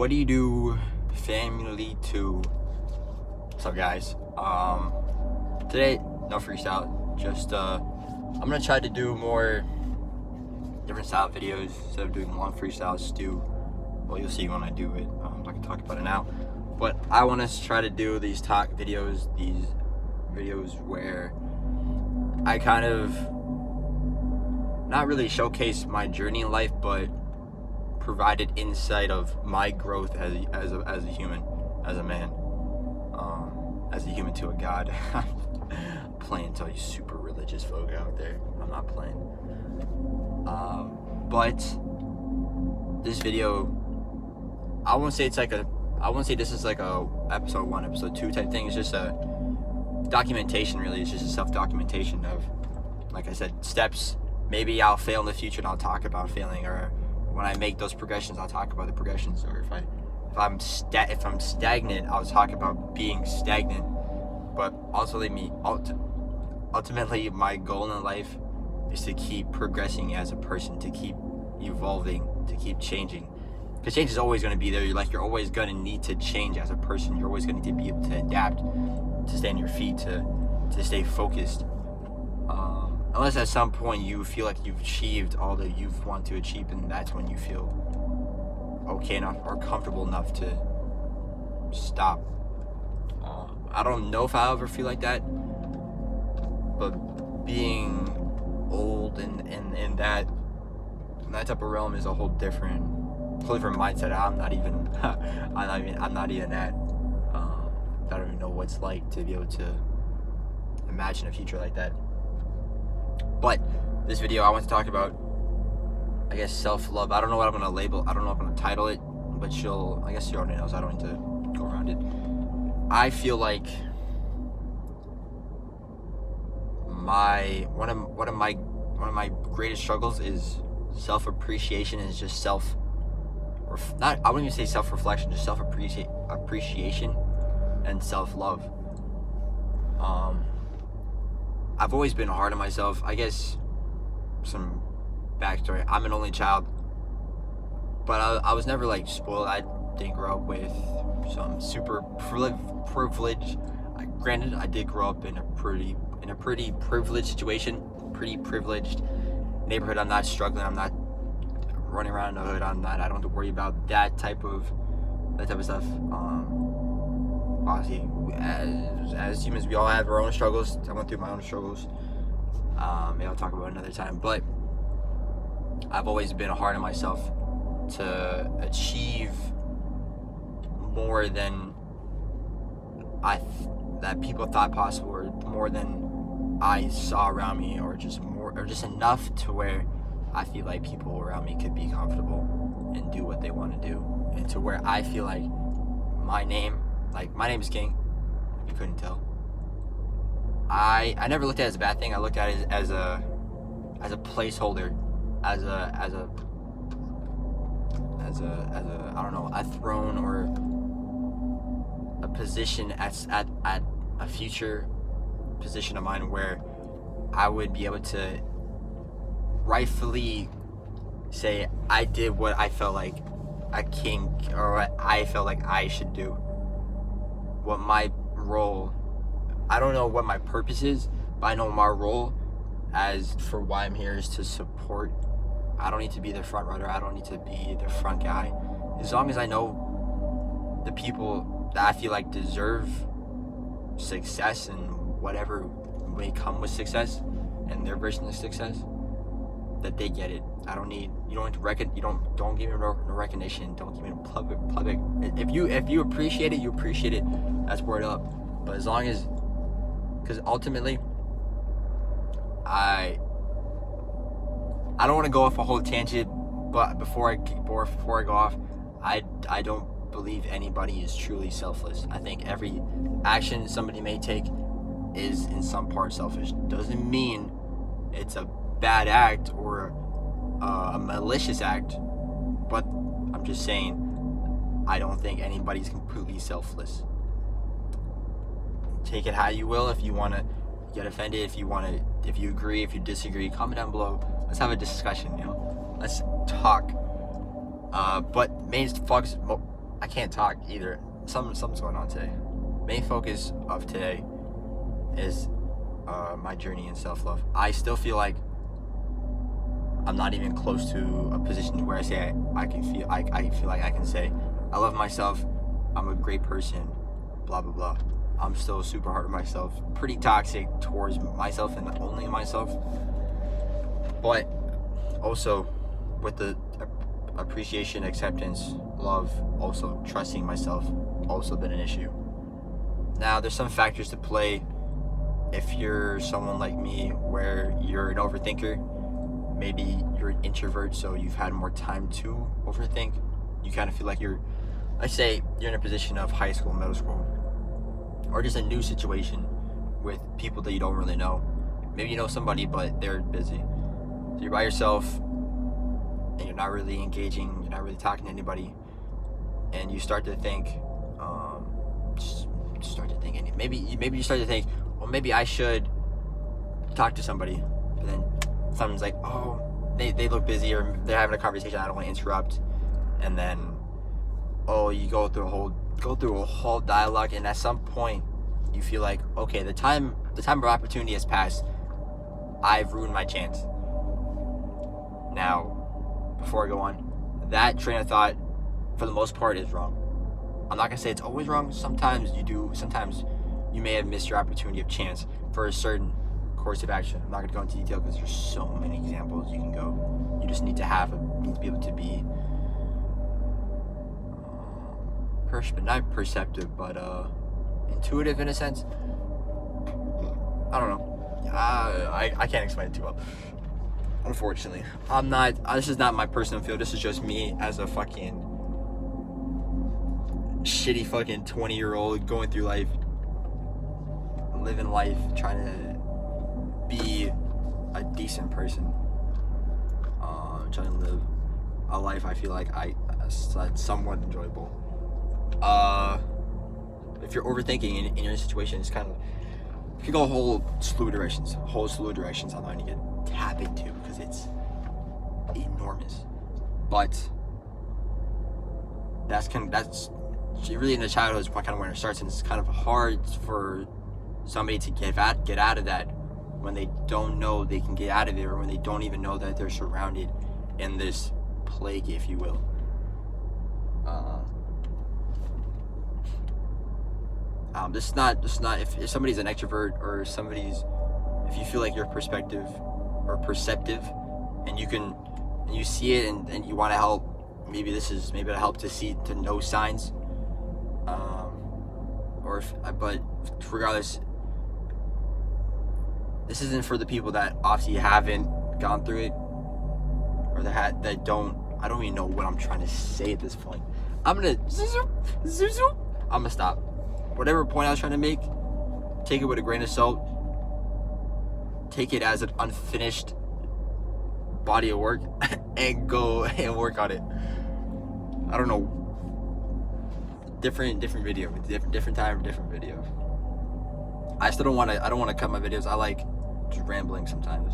What do you do family to? What's up, guys? Today, no freestyle. Just I'm gonna try to do more different style videos instead of doing long freestyles. You'll see when I do it. I'm not gonna talk about it now, but I want to try to do these talk videos, these videos where I kind of not really showcase my journey in life, but provided insight of my growth as a human, as a man, as a human to a god. Playing to all you super religious folk out there. I'm not playing. But this video, I won't say this is like a episode 1, episode 2 type thing. It's just a documentation, really. It's just a self-documentation of, like I said, steps. Maybe I'll fail in the future and I'll talk about failing, or when I make those progressions, I'll talk about the progressions. Or if I'm stagnant, I'll talk about being stagnant. But ultimately, my goal in life is to keep progressing as a person, to keep evolving, to keep changing. Because change is always going to be there. You're always going to need to change as a person. You're always going to need to be able to adapt, to stay on your feet, to stay focused. Unless at some point you feel like you've achieved all that you want to achieve, and that's when you feel okay enough or comfortable enough to stop. I don't know if I'll ever feel like that, but being old and that type of realm is a whole different mindset. I'm not even at. I don't even know what it's like to be able to imagine a future like that. But this video, I want to talk about, I guess, self-love. I don't know what I'm going to label. I don't know what I'm going to title it, but I guess she already knows. I don't need to go around it. I feel like one of my greatest struggles is self-appreciation. Is just I wouldn't even say self-reflection, just self-appreciation and self-love. I've always been hard on myself. I guess some backstory. I'm an only child, but I was never like spoiled. I didn't grow up with some super privilege. Granted, I did grow up in a pretty privileged situation, pretty privileged neighborhood. I'm not struggling. I'm not running around in the hood. I don't have to worry about that type of stuff. Obviously, as humans, we all have our own struggles. I went through my own struggles. Maybe I'll talk about it another time. But I've always been hard on myself to achieve more than that people thought possible, or more than I saw around me, or just enough to where I feel like people around me could be comfortable and do what they want to do, and to where I feel like my name is King, if you couldn't tell. I never looked at it as a bad thing. I looked at it as a placeholder, as a I don't know, a throne or a position at a future position of mine where I would be able to rightfully say I did what I felt like a king, or what I felt like I should do. What my role, I don't know what my purpose is, but I know my role as for why I'm here is to support. I don't need to be the front runner. I don't need to be the front guy. As long as I know the people that I feel like deserve success and whatever may come with success and their version of success, that they get it. Don't give me no recognition. Don't give me no public. If you appreciate it, you appreciate it. That's word up. But as long as, because ultimately, I don't want to go off a whole tangent, but before I go off, I don't believe anybody is truly selfless. I think every action somebody may take is in some part selfish. Doesn't mean it's a bad act or a malicious act, but I'm just saying I don't think anybody's completely selfless. Take it how you will. If you want to get offended, if you agree, if you disagree, comment down below. Let's have a discussion, let's talk. But I can't talk either. Something's going on today. Main focus of today is my journey in self-love. I still feel like I'm not even close to a position where I say I feel like I can say I love myself, I'm a great person, blah blah blah. I'm still super hard on myself, pretty toxic towards myself and only myself. But also with the appreciation, acceptance, love, also trusting myself, also been an issue. Now there's some factors to play. If you're someone like me where you're an overthinker, maybe you're an introvert, so you've had more time to overthink. You kind of feel like let's say you're in a position of high school, middle school, or just a new situation with people that you don't really know. Maybe you know somebody, but they're busy. So you're by yourself, and you're not really engaging, you're not really talking to anybody, and you start to think, maybe you start to think, well, maybe I should talk to somebody, but then someone's like, oh, they look busy, or they're having a conversation, I don't want to interrupt, and then, oh, you go through a whole dialogue, and at some point, you feel like, okay, the time of opportunity has passed, I've ruined my chance. Now, before I go on, that train of thought, for the most part, is wrong. I'm not gonna say it's always wrong. Sometimes you may have missed your opportunity of chance for a certain course of action. I'm not gonna go into detail because there's so many examples you can go. You just need to be able to be not perceptive, but intuitive in a sense. I don't know. I can't explain it too well. Unfortunately, I'm not. This is not my personal field. This is just me as a fucking shitty fucking 20-year-old going through life, living life, trying to be a decent person. Trying to live a life I feel like that's somewhat enjoyable. If you're overthinking in your situation, it's kind of, you can go a whole slew of directions. I'm not gonna tap into because it's enormous. But that's really in the childhood is kind of when it starts, and it's kind of hard for somebody to get out of that when they don't know they can get out of it, or when they don't even know that they're surrounded in this plague, if you will. This is not if somebody's an extrovert, or if you feel like you're perceptive, and you see it and you want to help, maybe it'll help to know signs. But regardless, this isn't for the people that obviously haven't gone through it, or that don't. I don't even know what I'm trying to say at this point. I'm gonna stop. Whatever point I was trying to make, take it with a grain of salt. Take it as an unfinished body of work, and go and work on it. I don't know. Different video, different time, different video. I don't want to cut my videos. I like just rambling sometimes.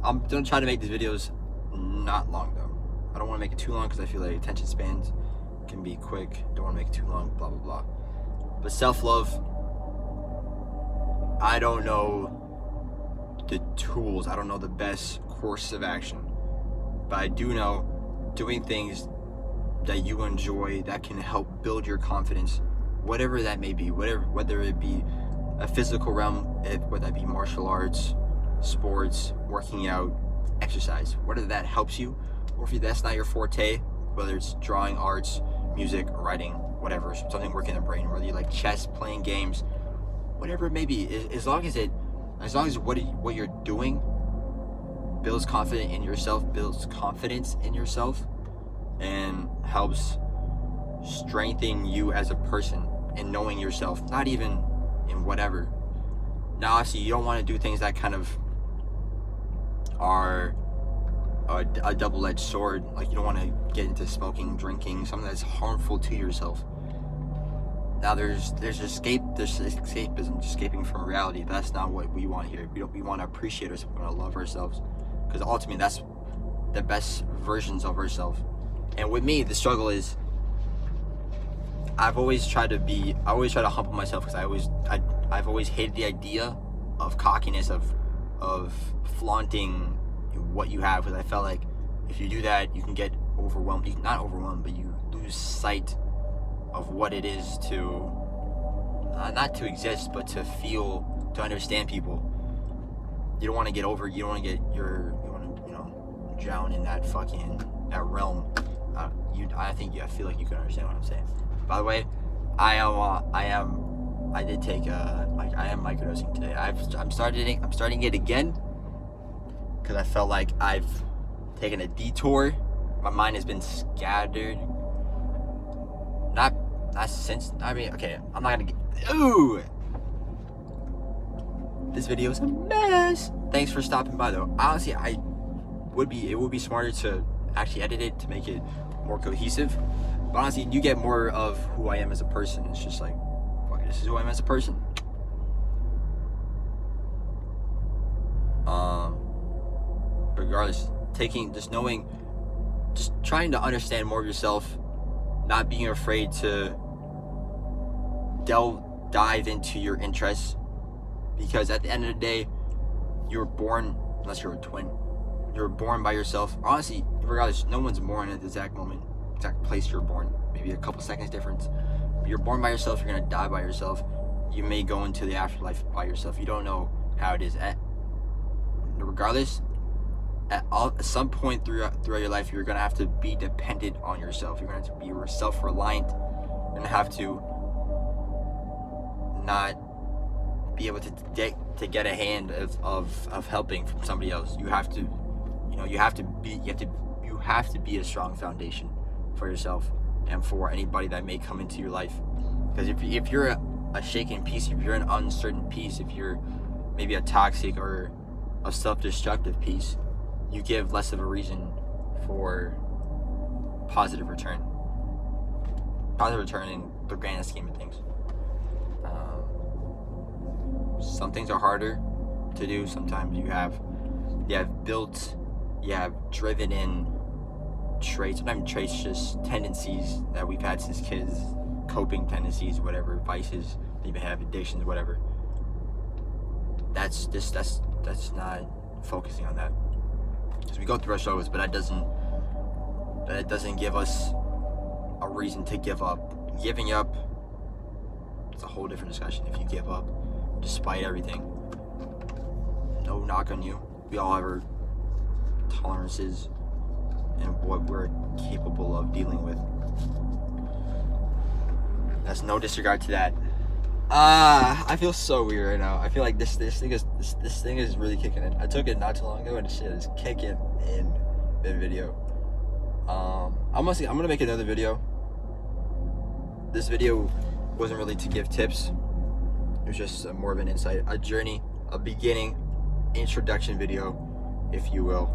I'm gonna try to make these videos not long though. I don't want to make it too long because I feel like attention spans can be quick. Don't want to make it too long, blah blah blah. But self-love, I don't know the tools, I don't know the best course of action, but I do know doing things that you enjoy that can help build your confidence, whatever that may be, whether it be a physical realm, whether that be martial arts, sports, working out, exercise, whether that helps you, or if that's not your forte, whether it's drawing, arts, music, writing, whatever, something working the brain, whether you like chess, playing games, whatever it may be, as long as what you're doing builds confidence in yourself, and helps strengthen you as a person and knowing yourself, not even in whatever. Now, obviously, you don't want to do things that kind of are a double-edged sword. Like, you don't want to get into smoking, drinking, something that's harmful to yourself. Now, there's escapism, just escaping from reality. But that's not what we want here. We want to appreciate ourselves. We want to love ourselves, because ultimately, that's the best versions of ourselves. And with me, the struggle is I've always tried to humble myself, because I've always hated the idea of cockiness, of flaunting what you have, because I felt like if you do that, you can get overwhelmed. Not overwhelmed, but you lose sight of what it is to not to exist, but to feel, to understand people. You don't want to get over. You don't want to get you want to drown in that realm. I feel like you can understand what I'm saying. By the way, I am microdosing today. I'm starting it again, because I felt like I've taken a detour. My mind has been scattered. Not since. I mean, okay, I'm not gonna get. Ooh, this video is a mess. Thanks for stopping by, though. Honestly, it would be smarter to actually edit it to make it more cohesive. But honestly, you get more of who I am as a person. It's just like, fuck it, this is who I am as a person. Regardless, just trying to understand more of yourself, not being afraid to dive into your interests, because at the end of the day, you were born, unless you're a twin, you were born by yourself. Honestly, regardless, no one's born at the exact place you're born. Maybe a couple seconds difference. But you're born by yourself. You're gonna die by yourself. You may go into the afterlife by yourself. You don't know how it is. Regardless, at some point throughout your life, you're gonna have to be dependent on yourself. You're gonna have to be self-reliant. You're gonna have to not be able to get a hand of helping from somebody else. You have to be a strong foundation for yourself and for anybody that may come into your life. Because if you're a shaken piece, if you're an uncertain piece, if you're maybe a toxic or a self-destructive piece, you give less of a reason for positive return in the grand scheme of things. Some things are harder to do. Sometimes you have driven in traits, sometimes traits, just tendencies that we've had since kids, coping tendencies, whatever, vices, maybe have addictions, whatever. That's not focusing on that, because we go through our struggles, but that doesn't give us a reason to give up. Giving up, it's a whole different discussion. If you give up despite everything, no knock on you, we all have our tolerances and what we're capable of dealing with. That's no disregard to that. I feel so weird right now. I feel like this thing is really kicking in. I took it not too long ago and shit is kicking in the video. I'm gonna make another video. This video wasn't really to give tips. It was just more of an insight, a journey, a beginning, introduction video, if you will.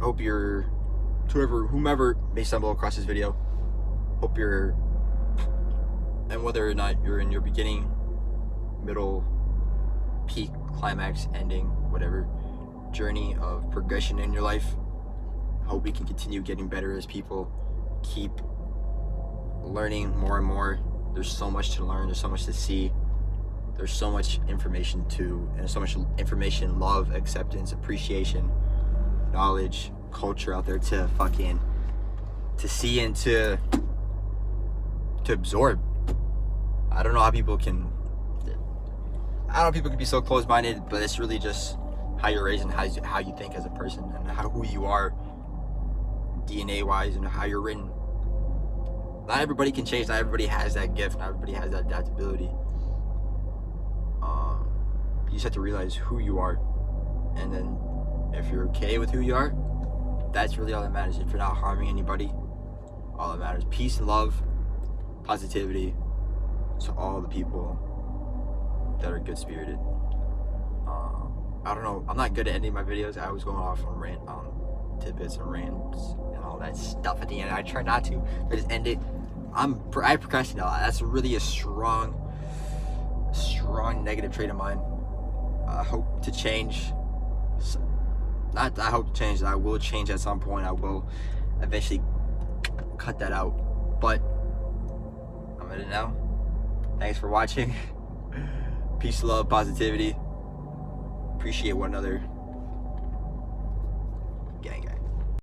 Hope whomever may stumble across this video, and whether or not you're in your beginning, middle, peak, climax, ending, whatever journey of progression in your life, hope we can continue getting better as people, keep learning more and more. There's so much to learn, there's so much to see, there's so much information love, acceptance, appreciation, knowledge, culture out there to see and to absorb. I don't know how people can be so closed-minded, but it's really just how you're raised and how you think as a person, and who you are DNA-wise, and how you're written. Not everybody can change. Not everybody has that gift. Not everybody has that adaptability. You just have to realize who you are, and then if you're okay with who you are, that's really all that matters. If you're not harming anybody, all that matters. Peace and love, positivity to all the people that are good-spirited. I don't know. I'm not good at ending my videos. I was going off on tidbits and rants and all that stuff at the end. I try not to. I just end it. I procrastinate a lot. That's really a strong negative trait of mine. I hope to change. I will change at some point. I will eventually cut that out. But I'm in it now. Thanks for watching. Peace, love, positivity. Appreciate one another.